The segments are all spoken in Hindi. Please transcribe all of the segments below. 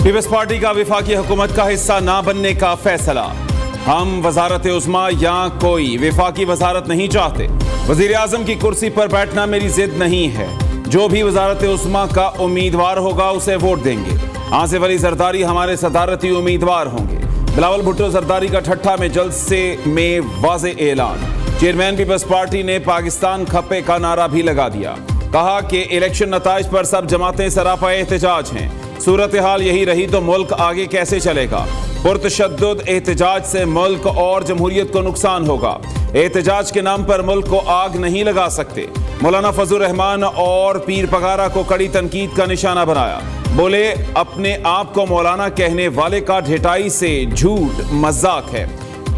पीपल्स पार्टी का वफाकी हुकूमत का हिस्सा ना बनने का फैसला। हम वजारत उज़्मा या कोई वफाकी वजारत नहीं चाहते। वजीर आजम की कुर्सी पर बैठना मेरी जिद नहीं है। जो भी वजारत उज़्मा का उम्मीदवार होगा उसे वोट देंगे। आसिफ अली जरदारी हमारे सदारती उम्मीदवार होंगे। बिलावल भुट्टो जरदारी का ठट्ठा में जल्द से में वाज़े ऐलान। चेयरमैन पीपल्स पार्टी ने पाकिस्तान खप्पे का नारा भी लगा दिया। कहा कि इलेक्शन नताइज पर सब जमातें सरापा एहतजाज हैं। सूरत हाल यही रही तो मुल्क आगे कैसे चलेगा। पुरतशद्दुद एहतजाज से मुल्क और जमहूरियत को नुकसान होगा। एहतजाज के नाम पर मुल्क को आग नहीं लगा सकते। मौलाना फजलुर रहमान और पीर पगारा को कड़ी तनकीद का निशाना बनाया। बोले अपने आप को मौलाना कहने वाले का ढिठाई से झूठ मजाक है।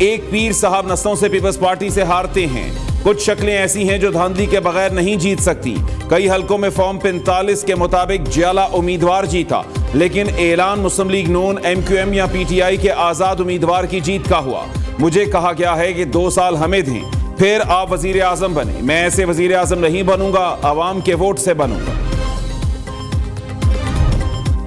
एक पीर साहब नस्लों से पीपल्स पार्टी से हारते हैं। कुछ शक्लें ऐसी हैं जो धांधली के बगैर नहीं जीत सकती। कई हलकों में फॉर्म 45 के मुताबिक जियाला उम्मीदवार जीता, लेकिन ऐलान मुस्लिम लीग नून, MQM या PTI के आजाद उम्मीदवार की जीत का हुआ। मुझे कहा गया है कि 2 साल हमें दें, फिर आप वजीर आजम बने। मैं ऐसे वजीर आजम नहीं बनूंगा, अवाम के वोट से बनूंगा।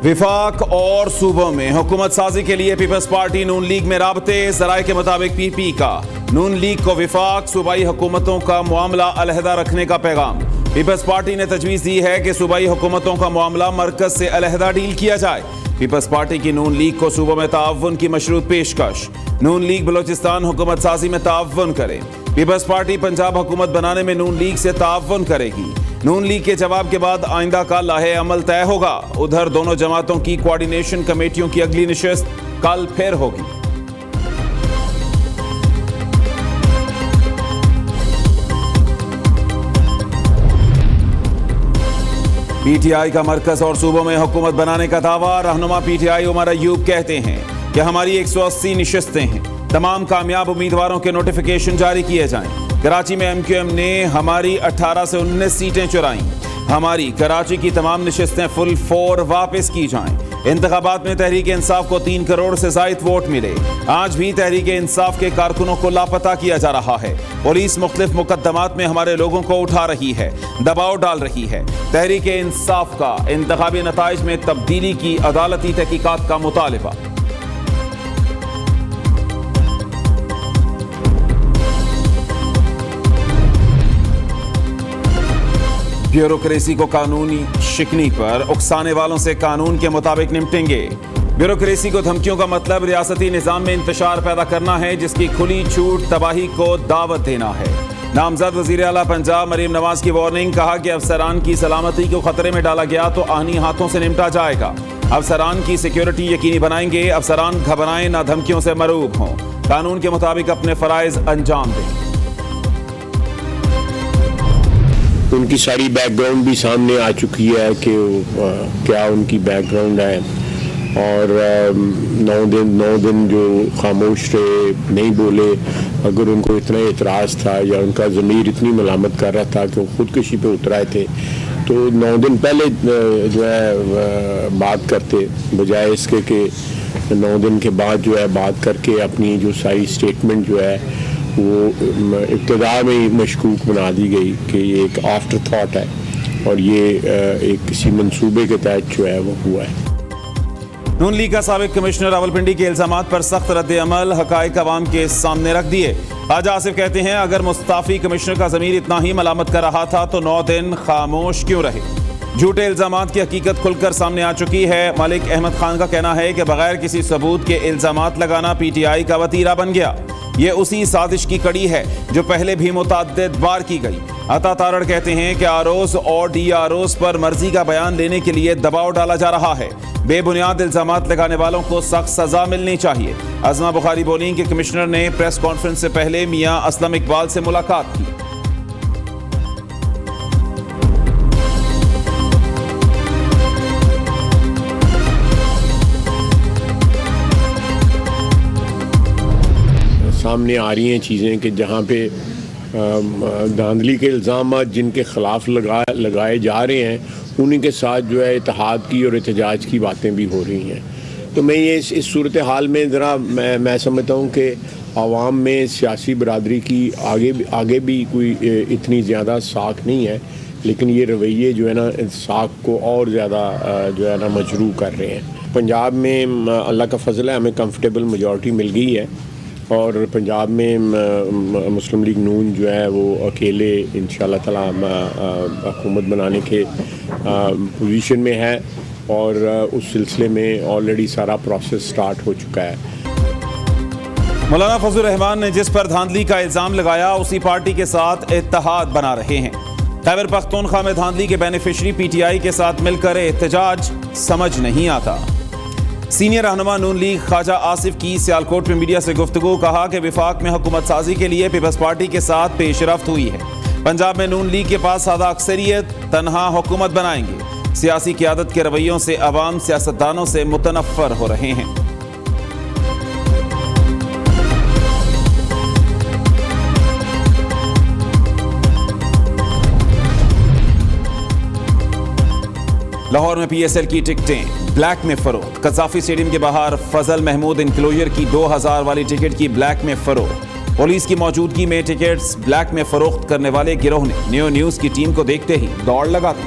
विफाक और सूबों में हुकूमत साजी के लिए पीपल्स पार्टी नून लीग में राबते। जराए के मुताबिक PP का नून लीग को विफाक सूबाई हुकूमतों का मामला अलहदा रखने का पैगाम। पीपल्स पार्टी ने तजवीज़ दी है कि सूबाई हुकूमतों का मामला मरकज से अलहदा डील किया जाए। पीपल्स पार्टी की नून लीग को सूबों में ताउन की मशरूत पेशकश। नून लीग बलोचिस्तान हुकूमत साजी में ताउन करे। पीपल्स पार्टी पंजाब हुकूमत बनाने में नून लीग से ताउन करेगी। नून लीग के जवाब के बाद आइंदा का लाहे अमल तय होगा। उधर दोनों जमातों की कोऑर्डिनेशन कमेटियों की अगली नशिस्त कल फिर होगी। PTI का मरकज और सूबों में हुकूमत बनाने का दावा। रहनुमा PTI उमर अयूब कहते हैं कि हमारी 180 नशिस्तें हैं। तमाम कामयाब उम्मीदवारों के नोटिफिकेशन जारी किए जाएं। कराची में MQM ने हमारी 18 से 19 सीटें चुराई। हमारी कराची की तमाम नशिस्तें फुल 4 वापस की जाएं। इंतखाबात में तहरीक इंसाफ को 3 करोड़ से ज़ायद वोट मिले। आज भी तहरीक इंसाफ के कारकुनों को लापता किया जा रहा है। पुलिस मुख्तलिफ मुकदमात में हमारे लोगों को उठा रही है, दबाव डाल रही है। तहरीक इंसाफ का इंतखाबी नताइज में तब्दीली की अदालती तहकीकात का मुतालिबा। ब्यूरोक्रेसी को कानूनी शिकनी पर उकसाने वालों से कानून के मुताबिक निपटेंगे। ब्यूरोक्रेसी को धमकियों का मतलब रियासती निज़ाम में इंतशार पैदा करना है, जिसकी खुली छूट तबाही को दावत देना है। नामजद वज़ीर आला पंजाब मरीम नवाज की वार्निंग। कहा कि अफसरान की सलामती को खतरे में डाला गया तो आहनी हाथों से निपटा जाएगा। अफसरान की सिक्योरिटी यकीनी बनाएंगे। अफसरान घबराएं ना, धमकियों से मरूब हों। कानून के मुताबिक अपने फ़राइज़ अंजाम दें। उनकी सारी बैकग्राउंड भी सामने आ चुकी है कि क्या उनकी बैकग्राउंड है। और 9 दिन जो खामोश रहे, नहीं बोले। अगर उनको इतना एतराज़ था या उनका ज़मीर इतनी मलामत कर रहा था कि वो खुदकुशी पे उतर आए थे, तो 9 दिन पहले जो है बात करते, बजाय इसके कि 9 दिन के बाद जो है बात करके अपनी जो सारी स्टेटमेंट जो है वो इब्तिदा में ही मशकूक बना दी गई कि ये एक आफ्टर थॉट है और ये एक किसी मंसूबे के तहत जो है वो हुआ है। नून लीग का साबिक कमिश्नर रावलपिंडी के इल्जामात पर सख्त रद्द-ए-अमल। हकाइक अवाम के सामने रख दिए। ख्वाजा आसिफ कहते हैं अगर मुस्ताफी कमिश्नर का ज़मीर इतना ही मलामत कर रहा था तो 9 दिन खामोश क्यों रहे। झूठे इल्जामात की हकीकत खुलकर सामने आ चुकी है। मलिक अहमद खान का कहना है कि बगैर किसी सबूत के इल्जामात लगाना PTI का वतीरा बन गया। ये उसी साजिश की कड़ी है जो पहले भी मुतअद्दिद बार की गई। अता तारड़ कहते हैं कि ROs और DROs पर मर्जी का बयान लेने के लिए दबाव डाला जा रहा है। बेबुनियाद इल्जामात लगाने वालों को सख्त सजा मिलनी चाहिए। अज़मा बुखारी बोली कि कमिश्नर ने प्रेस कॉन्फ्रेंस से पहले मियां असलम इकबाल से मुलाकात की। सामने आ रही हैं चीज़ें कि जहाँ पे धांधली के इल्ज़ाम जिनके ख़िलाफ़ लगाए जा रहे हैं, उन्हीं के साथ जो है इत्तेहाद की और एहतजाज की बातें भी हो रही हैं। तो मैं ये इस सूरत हाल में ज़रा मैं समझता हूँ कि आवाम में सियासी बरादरी की आगे भी कोई इतनी ज़्यादा साख नहीं है लेकिन ये रवैये जो है ना साख को और ज़्यादा जो है ना मजरू कर रहे हैं। पंजाब में अल्लाह का फजल है, हमें कंफर्टेबल मेजॉरिटी मिल गई है और पंजाब में मुस्लिम लीग नून जो है वो अकेले इंशाल्लाह ताला हुकूमत बनाने के पोजीशन में है और उस सिलसिले में ऑलरेडी सारा प्रोसेस स्टार्ट हो चुका है। मौलाना फजल रहमान ने जिस पर धांधली का इल्जाम लगाया उसी पार्टी के साथ इत्तेहाद बना रहे हैं। खैबर पख्तूनख्वा में धांधली के बेनिफिशरी पीटीआई के साथ मिलकर एहतजाज समझ नहीं आता। सीनियर रहनुमा नून लीग ख्वाजा आसिफ की सियालकोट में मीडिया से गुफ्तगू, कहा कि विफाक में हुकूमत साजी के लिए पीपल्स पार्टी के साथ पेशरफ्त हुई है। पंजाब में नून लीग के पास सादा अक्सरियत, तनहा हुकूमत बनाएंगे। सियासी क़यादत के रवैयों से अवाम सियासतदानों से मुतनफ़र हो रहे हैं। लाहौर में पीएसएल की टिकटें ब्लैक में फरोख्त। कज़ाफी स्टेडियम के बाहर फजल महमूद इंक्लोजर की 2000 वाली टिकट की ब्लैक में फरोख्त। पुलिस की मौजूदगी में टिकट्स ब्लैक में फरोख्त करने वाले गिरोह ने न्यू न्यूज की टीम को देखते ही दौड़ लगा दी।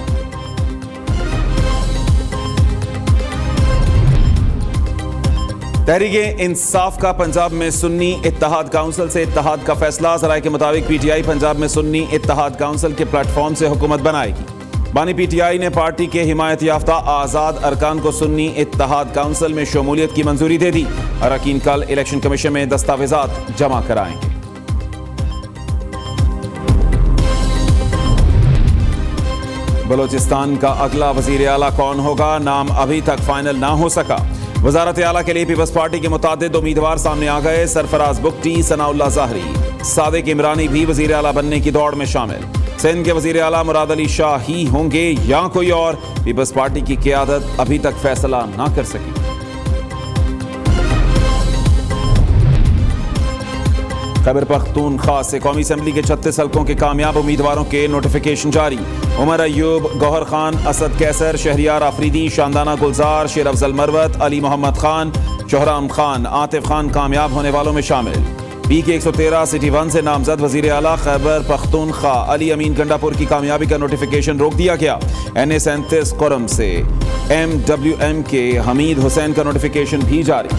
तहरीके इंसाफ का पंजाब में सुन्नी इत्तेहाद काउंसिल से इत्तेहाद का फैसला। ज़राए के मुताबिक पीटीआई पंजाब में सुन्नी इत्तेहाद काउंसिल के प्लेटफॉर्म से हुकूमत बनाएगी। बानी पीटीआई ने पार्टी के हिमायत याफ्ता आज़ाद अरकान को सुन्नी इत्तेहाद काउंसिल में शमूलियत की मंजूरी दे दी। अरकान कल इलेक्शन कमीशन में दस्तावेजात जमा कराएंगे। बलोचिस्तान का अगला वजीर आला कौन होगा, नाम अभी तक फाइनल ना हो सका। वजारत आला के लिए पीपल्स पार्टी के मुतादिद उम्मीदवार सामने आ गए। सरफराज बुगटी, सनाउल्लाह ज़ाहरी, सादिक इमरानी भी वजीर आला बनने की दौड़ में शामिल। सिंध के वजीर आला मुराद अली शाह ही होंगे या कोई और, पीपल्स पार्टी की क़यादत अभी तक फैसला ना कर सकी। खैबर पख्तूनख्वा से कौमी असेंबली के 36 हल्कों के कामयाब उम्मीदवारों के नोटिफिकेशन जारी। उमर अयूब, गौहर खान, असद कैसर, शहरियार आफरीदी, शानदाना गुलजार, शेर अफजल मरवत, अली मोहम्मद खान, शोहराम खान, आतिफ खान कामयाब होने वालों में शामिल। पीके 113 सिटी 1 से नामजद वजीर आला खैबर पख्तूनख्वा अली अमीन गंडापुर की कामयाबी का नोटिफिकेशन रोक दिया गया। NA 37 कुरम से MWM के हमीद हुसैन का नोटिफिकेशन भी जारी।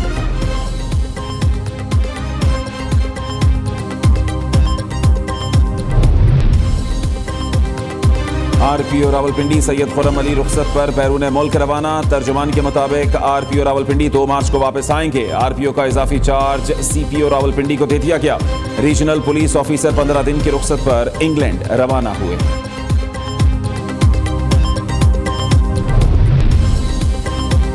RPO रावलपिंडी सैयद खुर्रम अली रुखसत पर बैरून मुल्क रवाना। तर्जुमान के मुताबिक RPO रावलपिंडी 2 मार्च को वापस आएंगे। RPO का इजाफी चार्ज CPO रावलपिंडी को दे दिया गया। रीजनल पुलिस ऑफिसर 15 दिन की रुखसत पर इंग्लैंड रवाना हुए।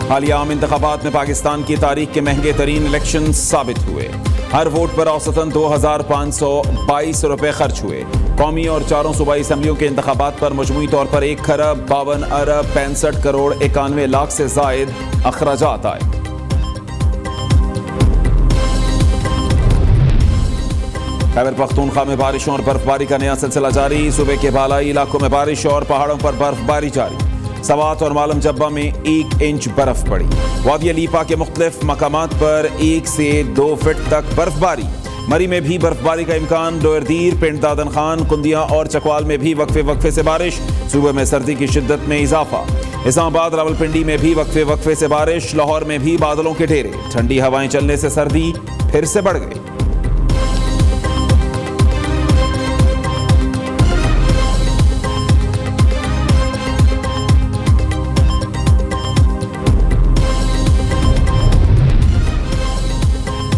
हालिया आम इंतखाबात में पाकिस्तान की तारीख के महंगे तरीन इलेक्शन साबित हुए। हर वोट पर औसतन 2522 रुपए खर्च हुए। कौमी और 4 सूबाई असम्बलियों के इंतखाबात पर मजमूई तौर पर 1,52,65 करोड़ 91 लाख से जायद अखराजात आए। खैबर पख्तूनख्वा में बारिशों और बर्फबारी का नया सिलसिला जारी। सूबे के बालाई इलाकों में बारिश और पहाड़ों पर बर्फबारी जारी। सवात और मालम जब्बा में 1 इंच बर्फ पड़ी। वादी लीपा के मुख्तलिफ मकामात पर 1 से 2 फीट तक बर्फबारी। मरी में भी बर्फबारी का इम्कान। लोयरदीर, पिंड दादन खान, कुंदिया और चकवाल में भी वक्फे से बारिश। सूबे में सर्दी की शिद्दत में इजाफा। इस्लामाबाद, रावलपिंडी में भी वक्फे से बारिश। लाहौर में भी बादलों के ढेरे। ठंडी हवाएं चलने से सर्दी फिर से बढ़ गई।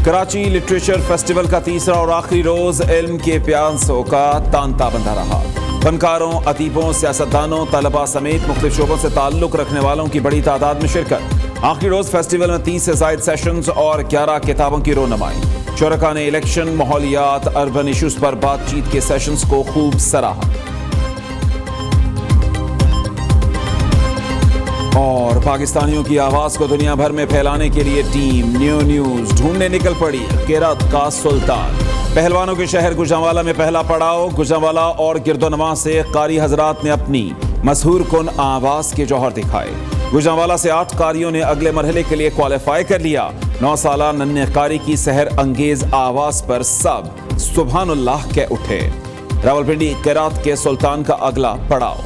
कराची लिटरेचर फेस्टिवल का तीसरा और आखिरी रोज इल्म के प्यासों का तांता बंधा रहा। फनकारों, अदीबों, सियासतदानों, तलबा समेत मुख्तलिफ शोबों से ताल्लुक रखने वालों की बड़ी तादाद में शिरकत। आखिरी रोज फेस्टिवल में 30 से जायद सेशंस और 11 किताबों की रोनमाई। शुरका ने इलेक्शन, माहौलियात, अर्बन इशूज पर बातचीत के सेशंस को खूब सराहा। और पाकिस्तानियों की आवाज को दुनिया भर में फैलाने के लिए टीम न्यू न्यूज ढूंढने निकल पड़ी क़िरात का सुल्तान। पहलवानों के शहर गुजरांवाला में पहला पड़ाव। गुजरांवाला और गिरदोनवा से कारी हजरात ने अपनी मशहूर कुन आवाज के जौहर दिखाए। गुजरांवाला से 8 कारियों ने अगले मरहले के लिए क्वालिफाई कर लिया। 9 साला नन्हे कारी की सहर अंगेज आवाज पर सब सुभानुल्लाह के उठे। रावलपिंडी क़िरात के सुल्तान का अगला पड़ाव।